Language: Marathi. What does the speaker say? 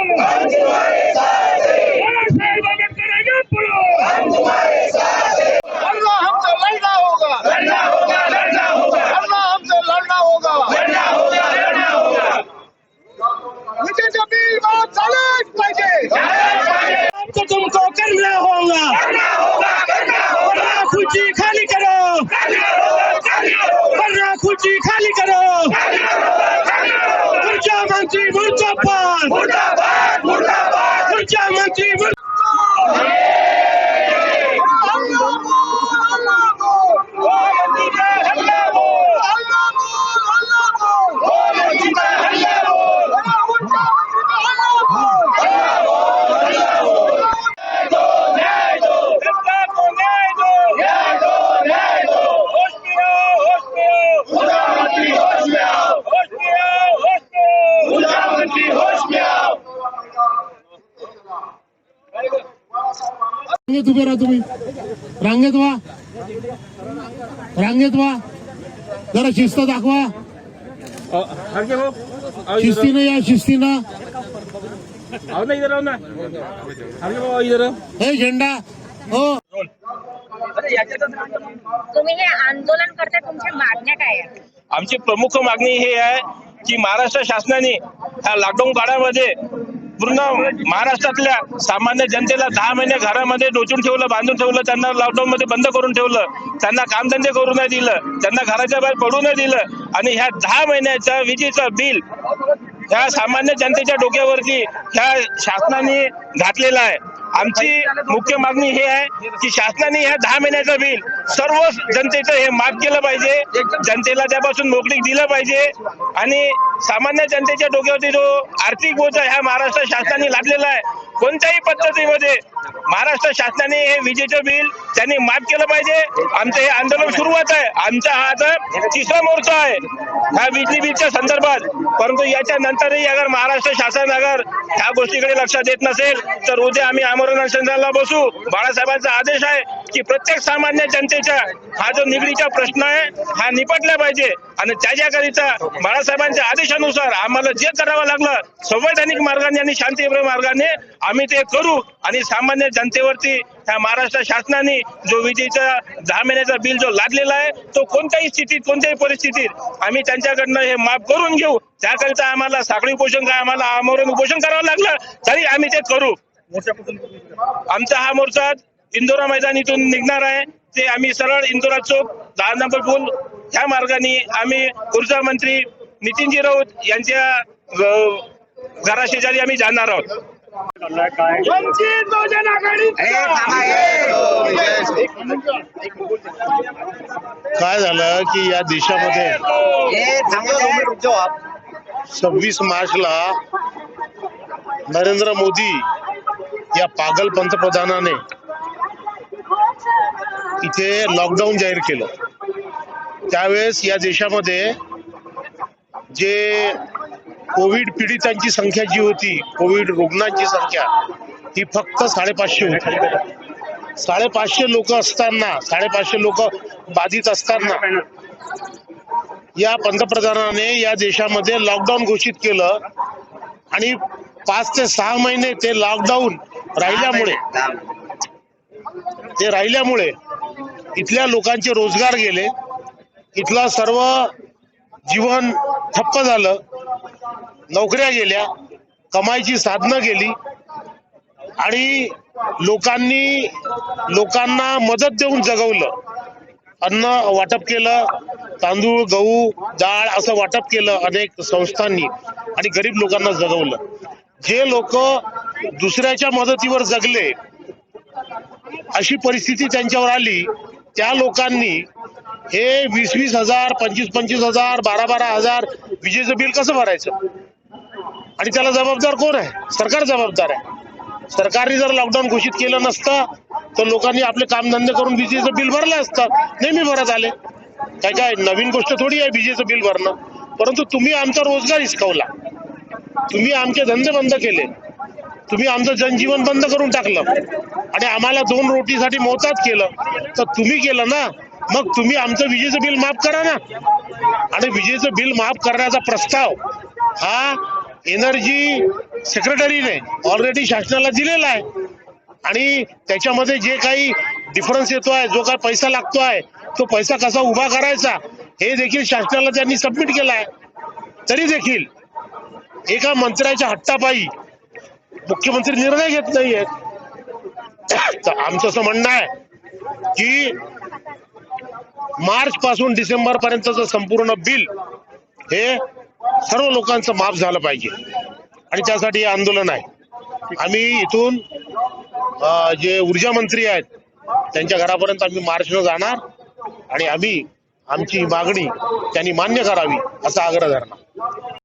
हम तुम्हारे साथ हैं, साहेब आंबेडकर आगे बढ़ो, हम तुम्हारे साथ हैं। अल्लाह हमसे लड़ना होगा, लड़ना होगा, लड़ना होगा, अल्लाह हमसे लड़ना होगा, लड़ना होगा, लड़ना होगा। विजेचा बिल माफ झालाच पाहिजे, हमको तुमको करना होगा, करना होगा, करना होगा। खुर्ची खाली करो, करना होगा, करना होगा। वरना खुर्ची खाली करो, करना होगा, करना होगा। खुर्चा मंत्री मुर्दाबाद, मुर्दाबाद, मुर्दाबाद। खुर्चा मंत्री रांगेत उभे राहा, तुम्ही रांगेत व्हा, रांगेत व्हा, जरा शिस्त दाखवा, शिस्तीनं या, शिस्तीनं. हे झेंडा हो. तुम्ही हे आंदोलन करता, तुमच्या मागण्या काय आहेत? आमची प्रमुख मागणी ही आहे की महाराष्ट्र शासनाने ह्या लॉकडाऊन काळामध्ये पूर्ण महाराष्ट्रातल्या सामान्य जनतेला 10 महिने घरामध्ये डोचून ठेवलं, बांधून ठेवलं, त्यांना लॉकडाऊन मध्ये बंद करून ठेवलं, त्यांना कामधंदे करू नाही दिलं, त्यांना घराच्या बाहेर पडू नाही दिलं आणि ह्या 10 महिन्याचं विजेचं बिल ह्या सामान्य जनतेच्या डोक्यावरती ह्या शासनाने घातलेलं आहे. आमची मुख्य मागणी ही आहे की शासनाने ह्या 10 महिन्याचं बिल सर्व जनतेचं हे माफ केलं पाहिजे, जनतेला त्यापासून मोकळीक दिलं पाहिजे आणि सामान्य जनतेच्या डोक्यावरती जो आर्थिक बोजा ह्या महाराष्ट्र शासनाने लादलेला आहे, कोणत्याही पद्धतीमध्ये महाराष्ट्र शासनाने हे विजेचं बिल त्यांनी माफ केलं पाहिजे. आमचं हे आंदोलन सुरुवात आहे, आमचा हा आता 3रा मोर्चा आहे ह्या बिजली बिलच्या संदर्भात. परंतु याच्या नंतरही अगर महाराष्ट्र शासन अगर ह्या गोष्टीकडे लक्ष देत नसेल तर उद्या आम्ही आमरण अनशनाला बसू. बाळासाहेबांचा आदेश आहे की प्रत्येक सामान्य जनतेचा हा जो निगडीचा प्रश्न आहे हा निपटला पाहिजे आणि त्याच्याकरिता बाळासाहेबांच्या आदेशानुसार आम्हाला जे करावं लागलं संवैधानिक मार्गाने आणि शांतिप्रिय मार्गाने आम्ही ते करू आणि सामान्य जनतेवरती ह्या महाराष्ट्र शासनाने जो विजेचा 10 महिन्याचा बिल जो लादलेला आहे तो कोणत्याही स्थितीत कोणत्याही परिस्थितीत आम्ही त्यांच्याकडनं हे माफ करून घेऊ. त्याकरिता आम्हाला साखळी उपोषण काय आम्हाला आमरण उपोषण करावं लागलं तरी आम्ही ते करू. आमचा हा मोर्चा इंदोरा मैदानीतून निघणार आहे, ते आम्ही सरळ इंदोरा चौक 10 नंबर पूल ह्या मार्गाने आम्ही ऊर्जा मंत्री नितीनजी राऊत यांच्या घराशेजारी आम्ही जाणार आहोत. वंचित बहुजन आघाडी काय झालं की या देशामध्ये 26 मार्चला नरेंद्र मोदी या पागल पंतप्रधानाने इथे लॉकडाऊन जाहीर केलं. त्यावेळेस या देशामध्ये जे कोविड पीडितांची संख्या जी होती, कोविड रुग्णांची संख्या ती फक्त 550 होती. 550 लोक असताना, 550 लोक बाधित असताना या पंतप्रधानाने या देशामध्ये लॉकडाऊन घोषित केलं आणि 5 ते 6 महिने ते लॉकडाऊन राहिल्यामुळे इथल्या लोकांचे रोजगार गेले, इथलं सर्व जीवन ठप्प झालं, नोकऱ्या गेल्या, कमाईची साधनं गेली आणि लोकांना मदत देऊन जगवलं. अन्न वाटप केलं, तांदूळ, गहू, डाळ असं वाटप केलं अनेक संस्थांनी आणि गरीब लोकांना जगवलं. जे लोक दुसऱ्याच्या मदतीवर जगले अशी परिस्थिती त्यांच्यावर आली, त्या लोकांनी हे 20-20 हजार, 25-25 हजार, 12-12 हजार विजेचं बिल कसं भरायचं आणि त्याला जबाबदार कोण आहे? सरकार जबाबदार आहे. सरकारने जर लॉकडाऊन घोषित केलं नसतं तर लोकांनी आपले कामधंदे करून विजेचं बिल भरलं असतं, नेहमी भरत आले. काय नवीन गोष्ट थोडी आहे विजेचं बिल भरणं. परंतु तुम्ही आमचा रोजगार हिसकावला, तुम्ही आमचे धंदे बंद केले, तुम्ही आमचं जनजीवन बंद करून टाकलं आणि आम्हाला 2 रोटीसाठी मोहताज केलं. तर तुम्ही केलं ना, मग तुम्ही आमचं विजेचं बिल माफ करा ना. आणि विजेचं बिल माफ करण्याचा प्रस्ताव हा एनर्जी सेक्रेटरीने ऑलरेडी शासनाला दिलेला आहे आणि त्याच्यामध्ये जे काही डिफरन्स येतोय, जो काही पैसा लागतोय, तो पैसा कसा उभा करायचा हे देखील शासनाला त्यांनी सबमिट केलाय. तरी देखील एका मंत्र्याच्या हट्टापायी मुख्यमंत्री निर्णय घेत नाहीयेत. तर आमचं असं म्हणणं आहे की मार्च पासून डिसेंबर पर्यंतचं संपूर्ण बिल हे सर्व लोकांचं माफ झालं पाहिजे आणि त्यासाठी हे आंदोलन आहे. आम्ही इथून जे ऊर्जा मंत्री आहेत त्यांच्या घरापर्यंत आम्ही मार्चनं जाणार आणि आम्ही आमची मागणी त्यांनी मान्य करावी असा आग्रह धरणार.